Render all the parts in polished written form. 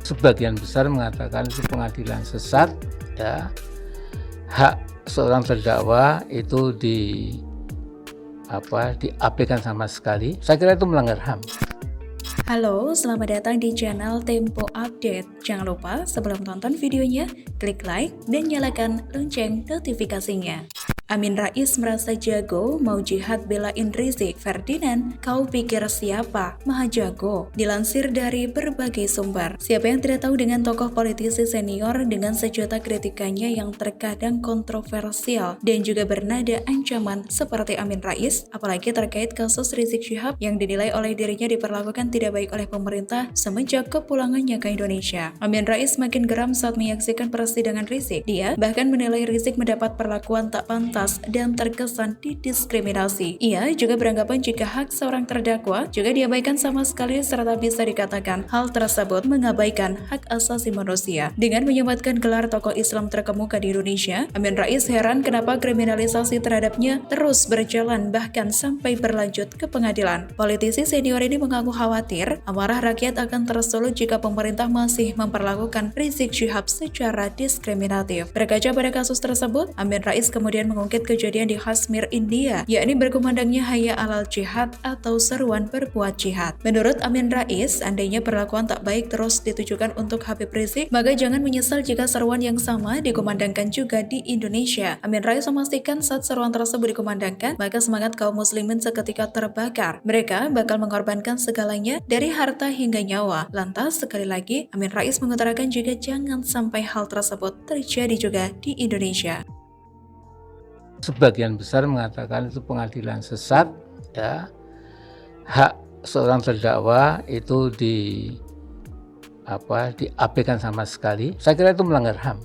Sebagian besar mengatakan itu pengadilan sesat, ya. Hak seorang terdakwa itu diabaikan sama sekali. Saya kira itu melanggar HAM. Halo, selamat datang di channel Tempo Update. Jangan lupa sebelum tonton videonya, klik like dan nyalakan lonceng notifikasinya. Amin Rais merasa jago, mau jihad belain Rizik. Ferdinand, kau pikir siapa? Maha jago. Dilansir dari berbagai sumber. Siapa yang tidak tahu dengan tokoh politisi senior dengan sejuta kritikannya yang terkadang kontroversial dan juga bernada ancaman seperti Amin Rais, apalagi terkait kasus Rizik Syihab yang dinilai oleh dirinya diperlakukan tidak baik oleh pemerintah semenjak kepulangannya ke Indonesia. Amin Rais makin geram saat menyaksikan persidangan Rizik. Dia bahkan menilai Rizik mendapat perlakuan tak pantas dan terkesan didiskriminasi. Ia juga beranggapan jika hak seorang terdakwa juga diabaikan sama sekali serta bisa dikatakan hal tersebut mengabaikan hak asasi manusia. Dengan menyematkan gelar tokoh Islam terkemuka di Indonesia, Amin Rais heran kenapa kriminalisasi terhadapnya terus berjalan bahkan sampai berlanjut ke pengadilan. Politisi senior ini mengaku khawatir amarah rakyat akan tersulut jika pemerintah masih memperlakukan Rizik Syihab secara diskriminatif. Berkaca pada kasus tersebut, Amin Rais kemudian mengungkit kejadian di Kashmir, India, yakni berkumandangnya Hayya alal jihad atau seruan berbuat jihad. Menurut Amin Rais, andainya perlakuan tak baik terus ditujukan untuk Habib Rizik, maka jangan menyesal jika seruan yang sama dikumandangkan juga di Indonesia. Amin Rais memastikan saat seruan tersebut dikumandangkan, maka semangat kaum muslimin seketika terbakar. Mereka bakal mengorbankan segalanya dari harta hingga nyawa. Lantas, sekali lagi, Amin Rais mengutarakan juga jangan sampai hal tersebut terjadi juga di Indonesia. Sebagian besar mengatakan itu pengadilan sesat, ya. Hak seorang terdakwa itu diabaikan sama sekali. Saya kira itu melanggar HAM.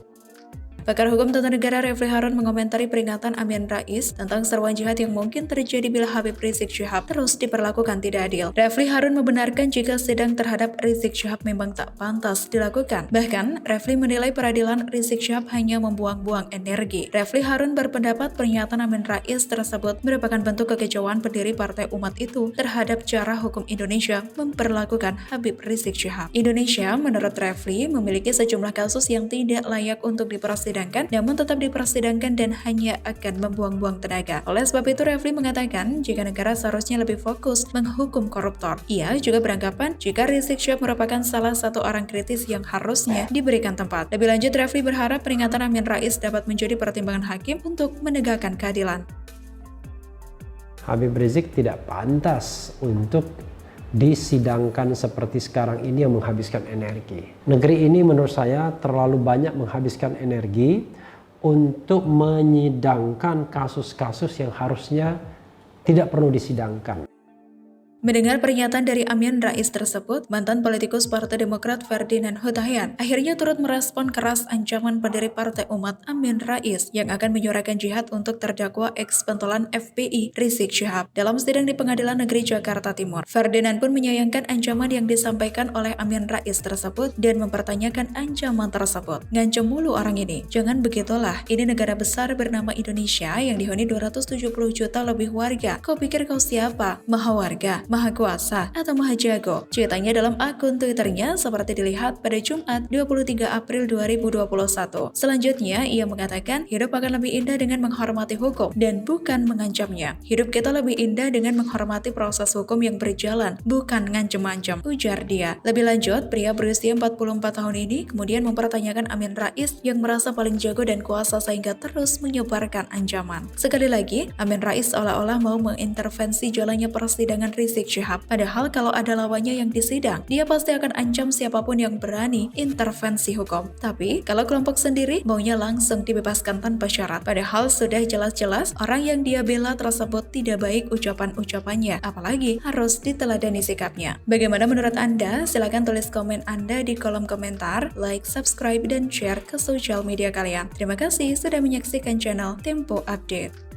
Pakar Hukum Tata Negara Refli Harun mengomentari peringatan Amin Rais tentang seruan jihad yang mungkin terjadi bila Habib Rizik Syihab terus diperlakukan tidak adil. Refli Harun membenarkan jika sidang terhadap Rizik Syihab memang tak pantas dilakukan. Bahkan, Refli menilai peradilan Rizik Syihab hanya membuang-buang energi. Refli Harun berpendapat pernyataan Amin Rais tersebut merupakan bentuk kekecewaan pendiri Partai Umat itu terhadap cara hukum Indonesia memperlakukan Habib Rizik Syihab. Indonesia, menurut Refli, memiliki sejumlah kasus yang tidak layak untuk dipersidangkan, namun tetap dipersidangkan dan hanya akan membuang-buang tenaga. Oleh sebab itu, Refli mengatakan jika negara seharusnya lebih fokus menghukum koruptor. Ia juga beranggapan jika Rizik Syihab merupakan salah satu orang kritis yang harusnya diberikan tempat. Lebih lanjut, Refli berharap peringatan Amin Rais dapat menjadi pertimbangan hakim untuk menegakkan keadilan. Habib Rizik tidak pantas untuk disidangkan seperti sekarang ini yang menghabiskan energi. Negeri ini menurut saya terlalu banyak menghabiskan energi untuk menyidangkan kasus-kasus yang harusnya tidak perlu disidangkan. Mendengar pernyataan dari Amin Rais tersebut, mantan politikus Partai Demokrat Ferdinand Huta-Heian akhirnya turut merespon keras ancaman pendiri Partai Umat Amin Rais yang akan menyuarakan jihad untuk terdakwa eks-pentolan FPI Rizik Syihab dalam sidang di Pengadilan Negeri Jakarta Timur. Ferdinand pun menyayangkan ancaman yang disampaikan oleh Amin Rais tersebut dan mempertanyakan ancaman tersebut. Ngancam mulu orang ini. Jangan begitulah. Ini negara besar bernama Indonesia yang dihuni 270 juta lebih warga. Kau pikir kau siapa? Maha warga, maha kuasa, atau maha jago? Ceritanya dalam akun Twitternya seperti dilihat pada Jumat 23 April 2021. Selanjutnya, ia mengatakan hidup akan lebih indah dengan menghormati hukum dan bukan mengancamnya. Hidup kita lebih indah dengan menghormati proses hukum yang berjalan, bukan ngancem-ngancem, ujar dia. Lebih lanjut, pria berusia 44 tahun ini kemudian mempertanyakan Amin Rais yang merasa paling jago dan kuasa sehingga terus menyebarkan ancaman. Sekali lagi, Amin Rais seolah-olah mau mengintervensi jalannya persidangan Rizik Syihab. Padahal kalau ada lawannya yang disidang, dia pasti akan ancam siapapun yang berani intervensi hukum. Tapi kalau kelompok sendiri maunya langsung dibebaskan tanpa syarat. Padahal sudah jelas-jelas orang yang dia bela tersebut tidak baik ucapan-ucapannya, apalagi harus diteladani sikapnya. Bagaimana menurut Anda? Silahkan tulis komen Anda di kolom komentar, like, subscribe, dan share ke sosial media kalian. Terima kasih sudah menyaksikan channel Tempo Update.